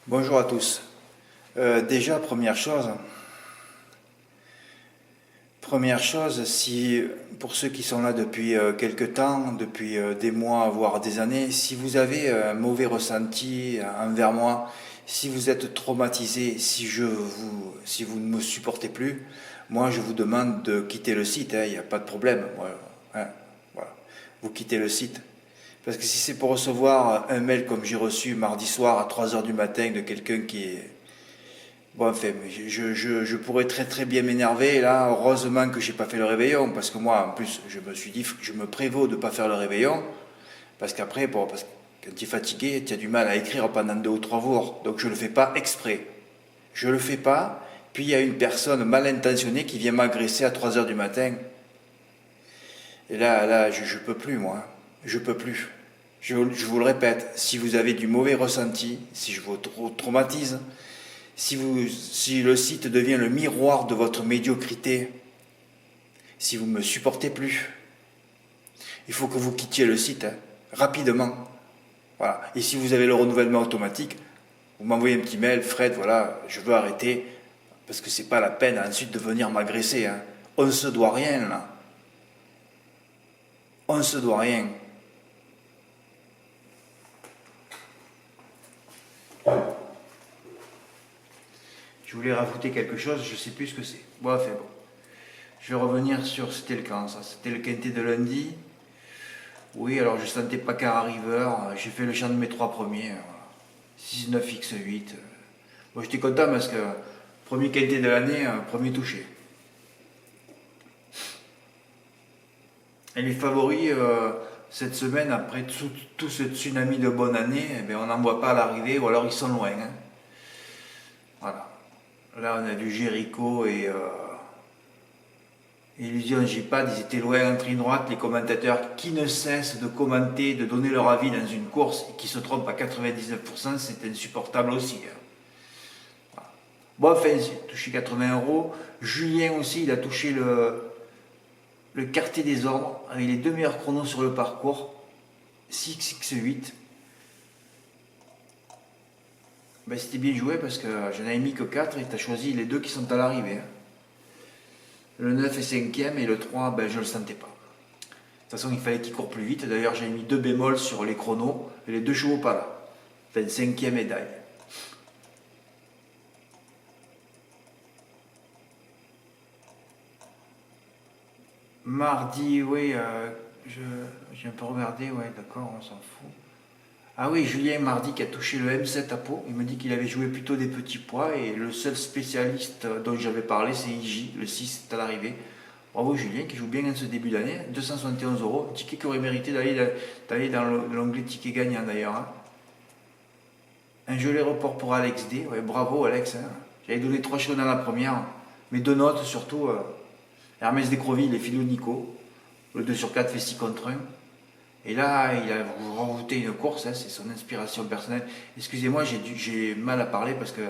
Bonjour à tous. Déjà, première chose, si pour ceux qui sont là depuis quelque temps, depuis des mois, voire des années, si vous avez un mauvais ressenti envers moi, si vous êtes traumatisé, si vous ne me supportez plus, moi je vous demande de quitter le site, il n'y a pas de problème. Hein, voilà. Vous quittez le site. Parce que si c'est pour recevoir un mail comme j'ai reçu mardi soir à 3 heures du matin de quelqu'un qui est... Bon, enfin, je pourrais très très bien m'énerver. Là, heureusement que j'ai pas fait le réveillon. Parce que moi, en plus, je me suis dit, je me prévaux de pas faire le réveillon. Parce qu'après, bon, parce que quand tu es fatigué, tu as du mal à écrire pendant 2 ou 3 jours. Donc je le fais pas exprès. Je le fais pas. Puis il y a une personne mal intentionnée qui vient m'agresser à 3 heures du matin. Et là, je peux plus, moi. Je peux plus. Je vous le répète, si vous avez du mauvais ressenti, si je vous traumatise, si le site devient le miroir de votre médiocrité, si vous ne me supportez plus, il faut que vous quittiez le site, hein, rapidement. Voilà. Et si vous avez le renouvellement automatique, vous m'envoyez un petit mail, Fred, voilà, je veux arrêter, parce que c'est pas la peine ensuite de venir m'agresser. Hein. On ne se doit rien, là. On ne se doit rien. Je voulais rajouter quelque chose, je ne sais plus ce que c'est. Bon, enfin bon. Je vais revenir sur, c'était le camp, ça. C'était le quintet de lundi. Oui, alors je sentais pas qu'à River. J'ai fait le chant de mes 3 premiers. Voilà. 6, 9, X, 8. Bon, j'étais content parce que premier quintet de l'année, premier touché. Et les favoris, cette semaine, après tout ce tsunami de bonne année, eh bien, on n'en voit pas à l'arrivée, ou alors ils sont loin. Hein. Voilà. Là, on a vu Jericho et Illusion J-Pad, ils étaient loin en ligne droite, les commentateurs qui ne cessent de commenter, de donner leur avis dans une course et qui se trompent à 99%, c'est insupportable aussi. Hein. Voilà. Bon, enfin, j'ai touché 80 €. Julien aussi, il a touché le quartier des ordres avec les 2 meilleurs chronos sur le parcours, 6x8. Ben, c'était bien joué parce que j'en avais mis que 4 et tu as choisi les 2 qui sont à l'arrivée. Hein. Le 9 est 5e et le 3, ben, je ne le sentais pas. De toute façon, il fallait qu'il court plus vite. D'ailleurs, j'ai mis 2 bémols sur les chronos et les 2 chevaux pas là. Enfin, 5e médaille. Mardi, oui, j'ai un peu regardé, ouais, d'accord, on s'en fout. Ah oui, Julien Mardi qui a touché le M7 à Pau. Il me dit qu'il avait joué plutôt des petits poids et le seul spécialiste dont j'avais parlé, c'est IJ, le 6 est à l'arrivée. Bravo Julien qui joue bien en ce début d'année, 271 €, un ticket qui aurait mérité d'aller dans l'onglet ticket gagnant d'ailleurs. Hein. Un joli report pour Alex D, ouais, bravo Alex. Hein. J'avais donné 3 chevaux dans la première, mais 2 notes surtout. Hermès Descrovilles et Philo Nico, le 2 sur 4 fait 6 contre 1. Et là, il a rajouté une course, hein, c'est son inspiration personnelle. Excusez-moi, j'ai mal à parler parce que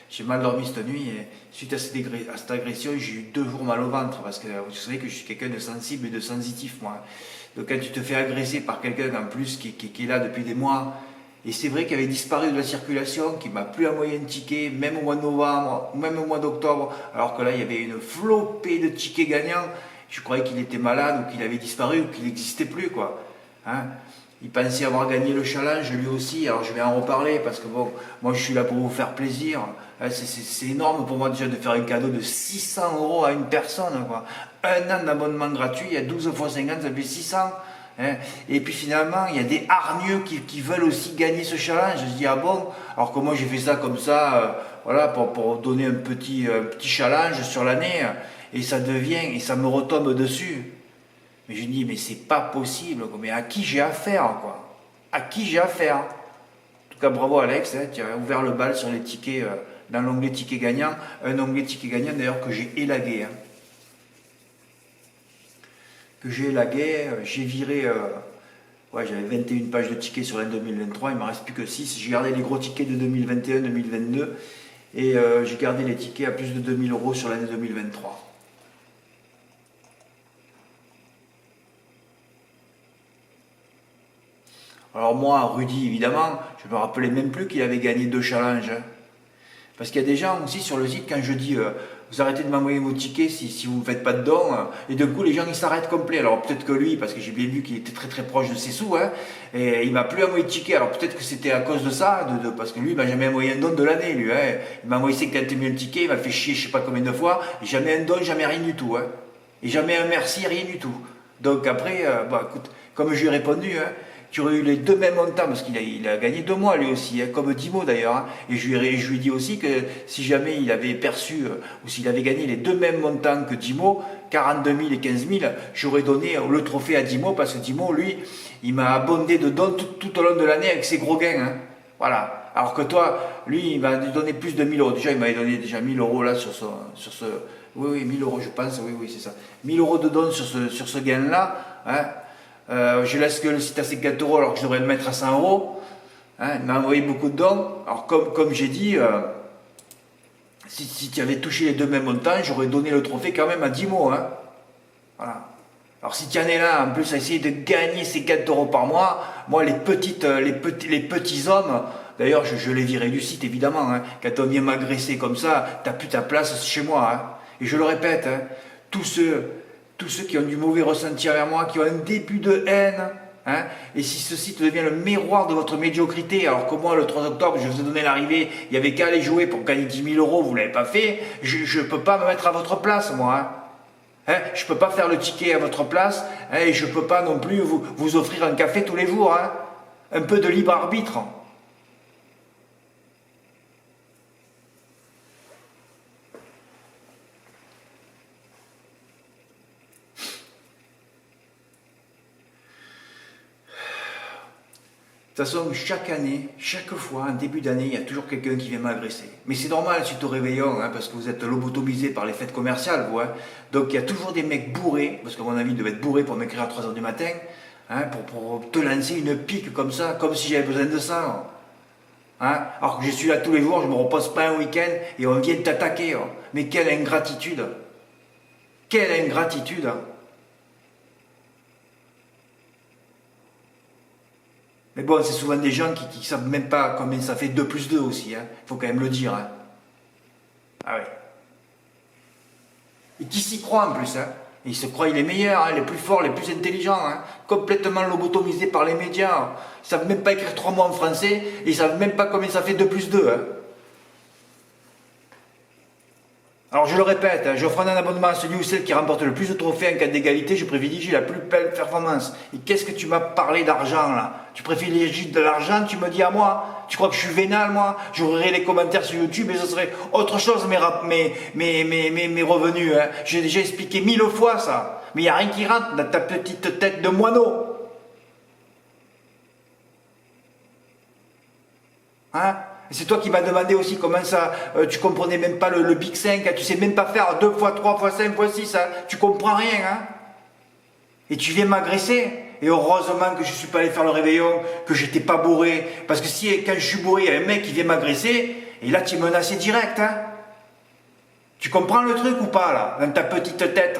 j'ai mal dormi cette nuit. Et suite à cette agression, j'ai eu 2 jours mal au ventre parce que vous savez que je suis quelqu'un de sensible et de sensitif, moi. Donc quand tu te fais agresser par quelqu'un en plus qui est là depuis des mois, et c'est vrai qu'il avait disparu de la circulation, qu'il m'a plus envoyé un ticket, même au mois de novembre, même au mois d'octobre, alors que là, il y avait une flopée de tickets gagnants. Je croyais qu'il était malade ou qu'il avait disparu ou qu'il n'existait plus, quoi. Hein. Il pensait avoir gagné le challenge lui aussi, alors je vais en reparler parce que bon, moi je suis là pour vous faire plaisir. C'est énorme pour moi déjà de faire un cadeau de 600 € à une personne. Quoi. Un an d'abonnement gratuit, il y a 12 fois 50, ça fait 600. Hein. Et puis finalement, il y a des hargneux qui veulent aussi gagner ce challenge. Je dis, ah bon? Alors que moi j'ai fait ça comme ça, voilà, pour donner un petit challenge sur l'année, et ça devient, et ça me retombe dessus. Mais je dis, mais c'est pas possible, mais à qui j'ai affaire, quoi? À qui j'ai affaire? En tout cas, bravo Alex, hein, tu as ouvert le bal sur les tickets, dans l'onglet ticket gagnant. Un onglet ticket gagnant d'ailleurs que j'ai élagué. Hein. Que j'ai élagué, j'ai viré. Ouais, j'avais 21 pages de tickets sur l'année 2023, il ne m'en reste plus que 6. J'ai gardé les gros tickets de 2021-2022 et j'ai gardé les tickets à plus de 2000 € sur l'année 2023. Alors moi, Rudy, évidemment, je me rappelais même plus qu'il avait gagné 2 challenges. Hein. Parce qu'il y a des gens aussi sur le site, quand je dis vous arrêtez de m'envoyer vos tickets si vous ne faites pas de dons, et d'un coup les gens ils s'arrêtent complet. Alors peut-être que lui, parce que j'ai bien vu qu'il était très très proche de ses sous, hein, et il m'a plus envoyé de tickets. Alors peut-être que c'était à cause de ça, parce que lui il m'a jamais envoyé un don de l'année, lui. Hein. Il m'a envoyé 50 000 tickets, il m'a fait chier je sais pas combien de fois, et jamais un don, jamais rien du tout. Hein. Et jamais un merci, rien du tout. Donc après, écoute, comme je lui ai répondu, hein, tu aurais eu les 2 mêmes montants, parce qu'il a gagné 2 mois lui aussi, hein, comme Dimo d'ailleurs. Hein, et je lui ai dit aussi que si jamais il avait perçu, ou s'il avait gagné les 2 mêmes montants que Dimo, 42 000 et 15 000, j'aurais donné le trophée à Dimo, parce que Dimo, lui, il m'a abondé de dons tout au long de l'année avec ses gros gains. Hein, voilà. Alors que toi, lui, il m'a donné plus de 1000 euros. Déjà, il m'avait donné déjà 1000 euros là sur ce. Oui, 1000 euros, je pense, oui, c'est ça. 1000 euros de dons sur ce gain-là. Hein. Je laisse que le site à 50 euros alors que je devrais le mettre à 100 euros. Hein, il m'a envoyé beaucoup de dons. Alors, comme j'ai dit, si tu avais touché les 2 mêmes montants, j'aurais donné le trophée quand même à 10 mots. Hein. Voilà. Alors, si tu en es là, en plus, à essayer de gagner ces 4 euros par mois, moi, les petits hommes, d'ailleurs, je les virais du site, évidemment. Hein. Quand on vient m'agresser comme ça, tu n'as plus ta place chez moi. Hein. Et je le répète, hein, tous ceux qui ont du mauvais ressenti envers moi, qui ont un début de haine, hein, et si ce site devient le miroir de votre médiocrité, alors que moi, le 3 octobre, je vous ai donné l'arrivée, il n'y avait qu'à aller jouer pour gagner 10 000 euros, vous ne l'avez pas fait, je ne peux pas me mettre à votre place, moi. Hein. Hein, je ne peux pas faire le ticket à votre place, hein, et je ne peux pas non plus vous offrir un café tous les jours. Hein. Un peu de libre arbitre. De toute façon, chaque année, chaque fois, en début d'année, il y a toujours quelqu'un qui vient m'agresser. Mais c'est normal suite au réveillon, hein, parce que vous êtes lobotomisés par les fêtes commerciales, vous. Hein. Donc il y a toujours des mecs bourrés, parce qu'à mon avis, ils devaient être bourrés pour m'écrire à 3 h du matin, hein, pour te lancer une pique comme ça, comme si j'avais besoin de ça. Hein. Alors que je suis là tous les jours, je ne me repose pas un week-end, et on vient t'attaquer. Hein. Mais quelle ingratitude! Quelle ingratitude! Mais bon, c'est souvent des gens qui ne savent même pas combien ça fait 2 plus 2 aussi, hein. Faut quand même le dire. Hein. Ah ouais. Et qui s'y croient en plus, hein. Ils se croient les meilleurs, hein, les plus forts, les plus intelligents, hein. Complètement lobotomisés par les médias. Ils ne savent même pas écrire 3 mots en français, et ils ne savent même pas combien ça fait 2 plus 2. Hein. Alors je le répète, hein, j'offre un abonnement à celui ou celle qui remporte le plus de trophées en cas d'égalité, je privilégie la plus belle performance. Et qu'est-ce que tu m'as parlé d'argent là? Tu privilégies de l'argent, tu me dis à moi? Tu crois que je suis vénal moi? J'ouvrirai les commentaires sur YouTube et ce serait autre chose mes revenus. Hein. J'ai déjà expliqué 1000 fois ça. Mais il n'y a rien qui rentre dans ta petite tête de moineau. Hein? C'est toi qui m'as demandé aussi comment ça, tu comprenais même pas le Big 5, hein, tu sais même pas faire 2 fois 3 fois 5 fois 6, hein, tu comprends rien. Hein? Et tu viens m'agresser. Et heureusement que je ne suis pas allé faire le réveillon, que j'étais pas bourré. Parce que si quand je suis bourré, il y a un mec qui vient m'agresser, et là tu es menacé direct. Hein? Tu comprends le truc ou pas là, dans ta petite tête?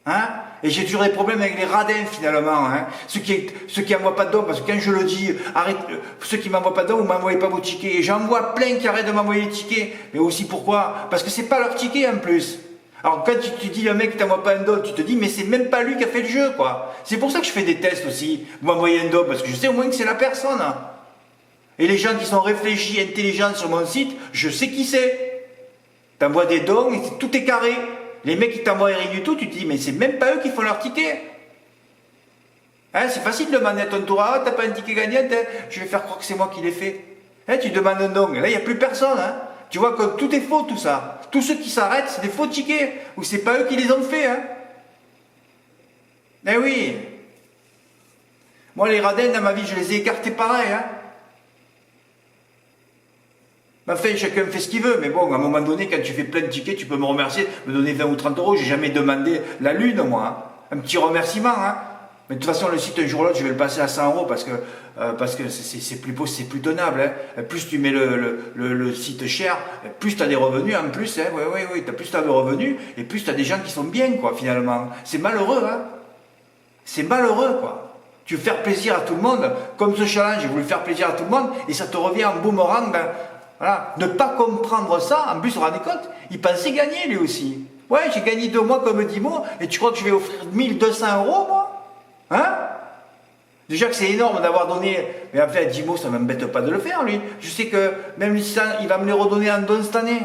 Hein? Et j'ai toujours des problèmes avec les radins finalement, hein. Ceux qui n'envoient pas de dons, parce que quand je le dis, arrête, ceux qui ne m'envoient pas de dons, vous ne m'envoyez pas vos tickets. Et j'en vois plein qui arrêtent de m'envoyer les tickets. Mais aussi pourquoi? Parce que c'est pas leur ticket en plus. Alors quand tu dis le mec qui t'envoie pas un don, tu te dis mais c'est même pas lui qui a fait le jeu quoi. C'est pour ça que je fais des tests aussi. Vous m'envoyez un don parce que je sais au moins que c'est la personne. Hein. Et les gens qui sont réfléchis, intelligents sur mon site, je sais qui c'est. T'envoies des dons et tout est carré. Les mecs qui t'envoient rien du tout, tu te dis, mais c'est même pas eux qui font leur ticket. Hein, c'est facile de demander à ton tour, ah, t'as pas un ticket gagnant, hein, je vais faire croire que c'est moi qui l'ai fait. Hein, tu demandes un don, là, il n'y a plus personne. Hein. Tu vois que tout est faux, tout ça. Tous ceux qui s'arrêtent, c'est des faux tickets, ou c'est pas eux qui les ont fait. Hein. Eh oui. Moi, les radins, dans ma vie, je les ai écartés pareil. Hein. Enfin, chacun fait ce qu'il veut, mais bon, à un moment donné, quand tu fais plein de tickets, tu peux me remercier, me donner 20 ou 30 euros, j'ai jamais demandé la lune, moi. Hein. Un petit remerciement, hein. Mais de toute façon, le site, un jour ou l'autre, je vais le passer à 100 euros parce que c'est plus tenable. Hein. Plus tu mets le site cher, plus tu as des revenus en plus. Hein. Oui, plus tu as de revenus, et plus tu as des gens qui sont bien, quoi, finalement. C'est malheureux, hein. C'est malheureux, quoi. Tu veux faire plaisir à tout le monde, comme ce challenge, j'ai voulu faire plaisir à tout le monde, et ça te revient en boomerang. Ben, voilà. Ne pas comprendre ça, en plus, on rendez compte, il pensait gagner lui aussi. Ouais, j'ai gagné 2 mois comme 10 mois, et tu crois que je vais offrir 1 200 € moi? Hein? Déjà que c'est énorme d'avoir donné, mais en fait, à 10 mots, ça ne m'embête pas de le faire, lui. Je sais que même lui, il va me les redonner en don cette année.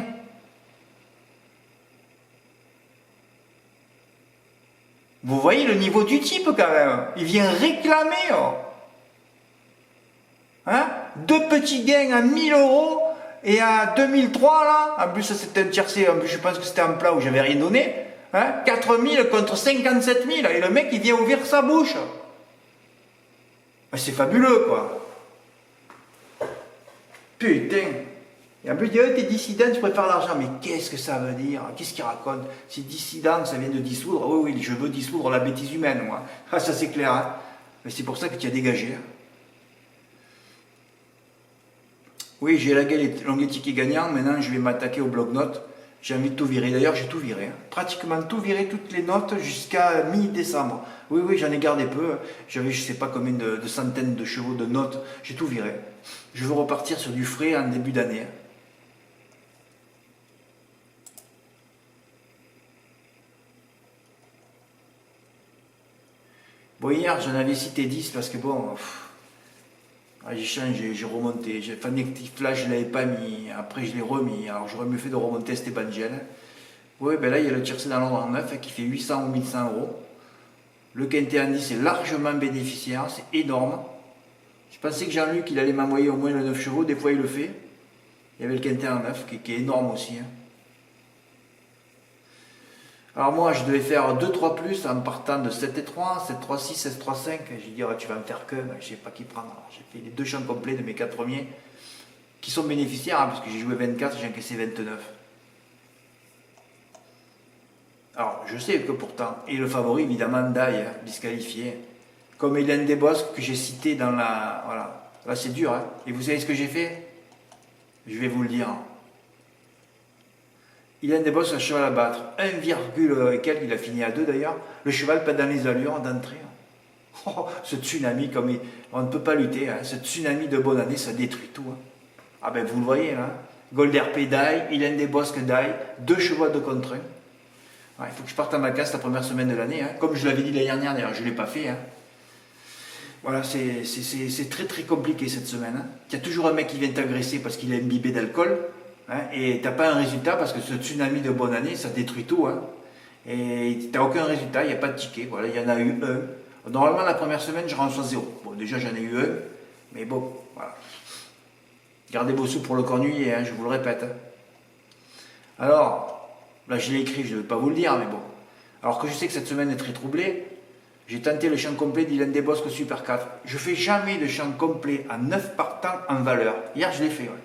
Vous voyez le niveau du type quand même. Il vient réclamer. Oh. Hein? 2 petits gains à 1 000 € et à 2003 là. En plus, ça c'était un tiercé. En plus, je pense que c'était un plat où j'avais rien donné. Hein? 4 000 contre 57 000. Et le mec, il vient ouvrir sa bouche. C'est fabuleux, quoi. Putain. Et en plus, il dit, t'es dissident, tu préfères l'argent. Mais qu'est-ce que ça veut dire? Qu'est-ce qu'il raconte? Si dissident, ça vient de dissoudre. Oui, oui, je veux dissoudre la bêtise humaine, moi. Ah, ça c'est clair, hein. Mais c'est pour ça que tu as dégagé. Oui, j'ai lagué les longues tickets gagnants. Maintenant, je vais m'attaquer au bloc-notes. J'ai envie de tout virer. D'ailleurs, j'ai tout viré. Hein. Pratiquement tout viré, toutes les notes jusqu'à mi-décembre. Oui, oui, j'en ai gardé peu. J'avais, je ne sais pas combien de centaines de chevaux de notes. J'ai tout viré. Je veux repartir sur du frais en début d'année. Hein. Bon, hier, j'en avais cité 10 parce que bon... j'ai changé, j'ai remonté. Fanectif là, je ne l'avais pas mis. Après, je l'ai remis. Alors, j'aurais mieux fait de remonter Esteban Gel. Oui, ben là, il y a le tiercé dans l'ordre en 9 qui fait 800 ou 1100 €. Le quintet en 10 est largement bénéficiaire. C'est énorme. Je pensais que Jean-Luc, il allait m'envoyer au moins le 9 chevaux. Des fois, il le fait. Il y avait le quintet en 9 qui est énorme aussi. Hein. Alors moi, je devais faire 2-3 plus en partant de 7 et 3, 7, 3, 6, 16, 3, 5. J'ai dit, oh, tu vas me faire que, je ne sais pas qui prendre. J'ai fait les 2 champs complets de mes 4 premiers, qui sont bénéficiaires, hein, parce que j'ai joué 24, j'ai encaissé 29. Alors, je sais que pourtant, et le favori, évidemment, Daï, hein, disqualifié. Comme Hélène Desbosques, que j'ai cité dans la... Voilà, là c'est dur, hein. Et vous savez ce que j'ai fait? Je vais vous le dire. Hélène Desbosques, un cheval à battre. 1, et quelques, il a fini à 2 d'ailleurs. Le cheval pas dans les allures d'entrée. Oh, ce tsunami, on ne peut pas lutter. Hein. Ce tsunami de bonne année, ça détruit tout. Hein. Ah ben vous le voyez là. Golderpé Daï, Hélène Desbosques Daï, 2 chevaux de contre 1. Ouais, il faut que je parte en vacances la première semaine de l'année. Hein. Comme je l'avais dit l'année dernière, d'ailleurs, je ne l'ai pas fait. Hein. Voilà, c'est très très compliqué cette semaine. Hein. Il y a toujours un mec qui vient t'agresser parce qu'il est imbibé d'alcool. Hein, et tu n'as pas un résultat parce que ce tsunami de bonne année, ça détruit tout. Hein. Et tu n'as aucun résultat, il n'y a pas de ticket. Voilà, il y en a eu un. Normalement, la première semaine, je reçois 0. Bon, déjà, j'en ai eu un. Mais bon, voilà. Gardez vos sous pour le cornulier, hein, je vous le répète. Hein. Alors, là, je l'ai écrit, je ne vais pas vous le dire, mais bon. Alors que je sais que cette semaine est très troublée, j'ai tenté le champ complet d'Hélène Desbosques Super 4. Je ne fais jamais de champ complet à 9 partants en valeur. Hier, je l'ai fait, ouais.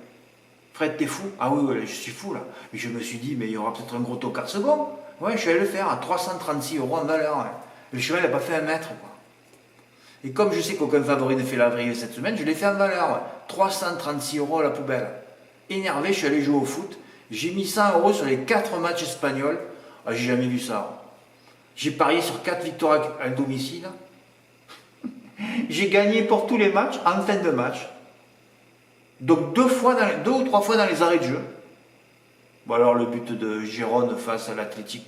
Fred, t'es fou? Ah oui, ouais, je suis fou là. Mais je me suis dit, mais il y aura peut-être un gros tocard second. Ouais, je suis allé le faire à 336 € en valeur. Ouais. Le cheval n'a pas fait 1 mètre. Quoi. Et comme je sais qu'aucun favori ne fait l'avril cette semaine, je l'ai fait en valeur. Ouais. 336 € à la poubelle. Énervé, je suis allé jouer au foot. J'ai mis 100 € sur les 4 matchs espagnols. Ah, j'ai jamais vu ça. J'ai parié sur 4 victoires à domicile. J'ai gagné pour tous les matchs en fin de match. Donc 2 ou 3 fois dans les arrêts de jeu. Bon alors le but de Gérone face à l'Athletic,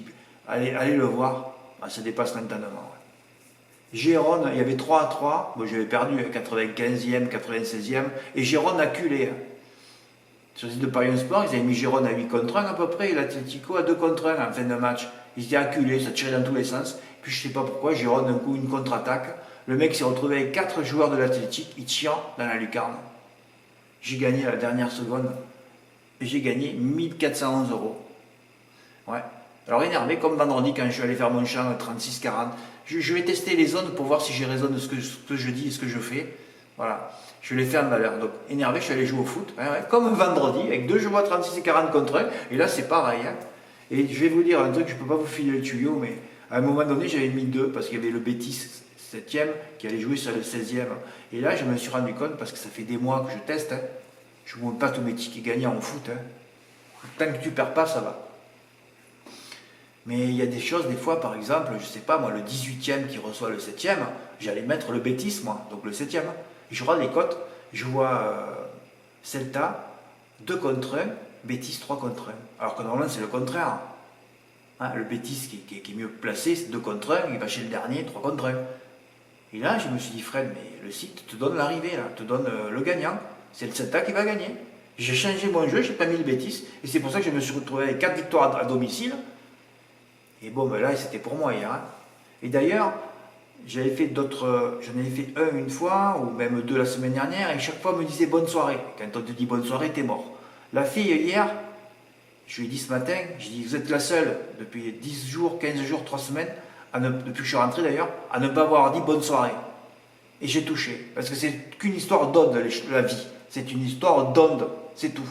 allez le voir, ah, ça dépasse l'entendement. Ouais. Gérone, il y avait 3-3, bon, j'avais perdu 95e, 96e, et Gérone a culé. Hein. Sur le site de Paris Sport, ils avaient mis Gérone à 8 contre 1 à peu près, et l'Atlético à 2 contre 1 en fin de match. Ils étaient acculés, ça tirait dans tous les sens. Puis je ne sais pas pourquoi, Gérone d'un coup une contre-attaque. Le mec s'est retrouvé avec 4 joueurs de l'Athletic, il tire dans la lucarne. J'ai gagné à la dernière seconde. Et j'ai gagné 1411 €. Ouais. Alors énervé, comme vendredi quand je suis allé faire mon champ 36-40. Je vais tester les zones pour voir si j'ai raison de ce que je dis et ce que je fais. Voilà. Je l'ai fait en valeur. Donc énervé, je suis allé jouer au foot. Hein, ouais, comme vendredi, avec 2 chevaux à 36 et 40 contre 1. Et là, c'est pareil. Hein. Et je vais vous dire un truc, je ne peux pas vous filer le tuyau, mais à un moment donné, j'avais mis 2 parce qu'il y avait le Bétis 7e qui allait jouer sur le 16e. Et là, je me suis rendu compte, parce que ça fait des mois que je teste, hein, je ne montre pas tous mes tickets gagnants en foot. Hein. Tant que tu ne perds pas, ça va. Mais il y a des choses, des fois, par exemple, je ne sais pas, moi, le 18e qui reçoit le 7e, j'allais mettre le Betis, moi, donc le 7e. Je regarde les cotes, je vois Celta 2 contre 1, Betis 3 contre 1. Alors que normalement, c'est le contraire. Hein, le Betis qui est mieux placé, c'est 2 contre 1, il va chez le dernier 3 contre 1. Et là, je me suis dit, Fred, mais le site te donne l'arrivée, là, te donne le gagnant. C'est le Celta qui va gagner. J'ai changé mon jeu, j'ai pas mis le Betis, et c'est pour ça que je me suis retrouvé avec 4 victoires à domicile. Et bon, ben là, c'était pour moi hier. Hein. Et d'ailleurs, j'en avais fait un une fois, ou même 2 la semaine dernière, et chaque fois on me disait bonne soirée. Quand on te dit bonne soirée, t'es mort. La fille, hier, je lui ai dit ce matin, j'ai dit, vous êtes la seule, depuis 10 jours, 15 jours, 3 semaines, depuis que je suis rentré d'ailleurs, à ne pas avoir dit bonne soirée. Et j'ai touché, parce que c'est qu'une histoire d'onde, la vie. C'est une histoire d'onde, c'est tout.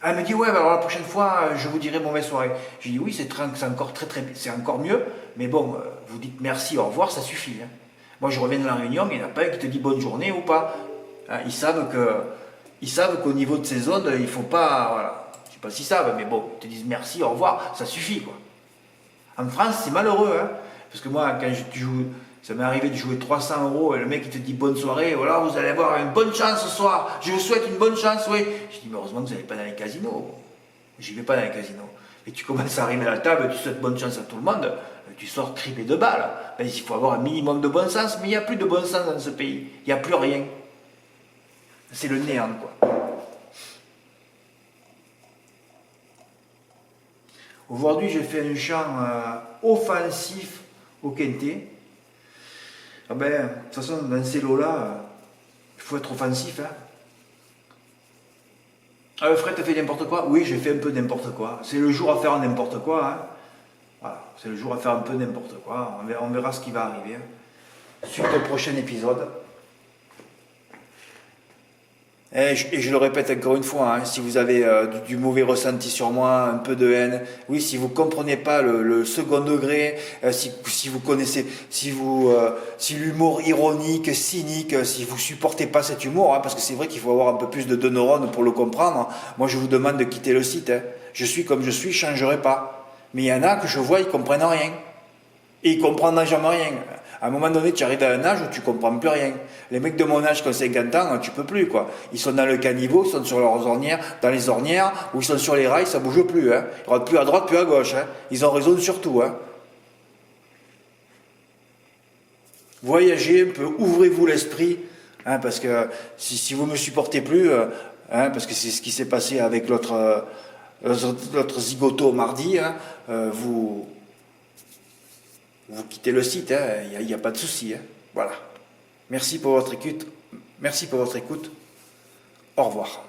Elle me dit, ouais, alors la prochaine fois, je vous dirai mauvaise soirée. J'ai dit, oui, c'est encore c'est encore mieux, mais bon, vous dites merci, au revoir, ça suffit. Hein. Moi, je reviens de la réunion, mais il n'y en a pas un qui te dit bonne journée ou pas. Hein, ils savent qu'au niveau de ces zones, il ne faut pas, voilà, je ne sais pas s'ils savent, mais bon, ils te disent merci, au revoir, ça suffit, quoi. En France, c'est malheureux, hein, parce que moi, quand tu joues, ça m'est arrivé de jouer 300 € et le mec il te dit bonne soirée, voilà, vous allez avoir une bonne chance ce soir, je vous souhaite une bonne chance, oui. Je dis, mais heureusement que vous n'allez pas dans les casinos. J'y vais pas dans les casinos. Et tu commences à arriver à la table, tu souhaites bonne chance à tout le monde, tu sors criblé de balles. Ben, il faut avoir un minimum de bon sens, mais il n'y a plus de bon sens dans ce pays. Il n'y a plus rien. C'est le néant, quoi. Aujourd'hui, j'ai fait un chant offensif au quintet. Ah ben, de toute façon, dans ces lots-là, il faut être offensif. Hein. Ah, Fred, t'as fait n'importe quoi? Oui, j'ai fait un peu n'importe quoi. C'est le jour à faire n'importe quoi. Hein. Voilà, c'est le jour à faire un peu n'importe quoi. On verra ce qui va arriver. Hein. Suite au prochain épisode. Et je le répète encore une fois, hein, si vous avez du mauvais ressenti sur moi, un peu de haine, oui, si vous comprenez pas le second degré, si vous connaissez, si l'humour ironique, cynique, si vous supportez pas cet humour, hein, parce que c'est vrai qu'il faut avoir un peu plus de 2 neurones pour le comprendre. Moi, je vous demande de quitter le site. Hein. Je suis comme je suis, je changerai pas. Mais il y en a que je vois, ils comprennent rien. Et ils comprennent jamais rien. À un moment donné, tu arrives à un âge où tu comprends plus rien. Les mecs de mon âge qui ont 50 ans, tu peux plus, quoi. Ils sont dans le caniveau, ils sont sur leurs ornières, dans les ornières, ou ils sont sur les rails, ça bouge plus, hein. Ils rentrent plus à droite, plus à gauche, hein. Ils ont raison sur tout, hein. Voyagez un peu, ouvrez-vous l'esprit, hein, parce que si vous me supportez plus, hein, parce que c'est ce qui s'est passé avec l'autre zigoto mardi, hein, vous quittez le site, il n'y a pas de souci. Hein. Voilà. Merci pour votre écoute. Merci pour votre écoute. Au revoir.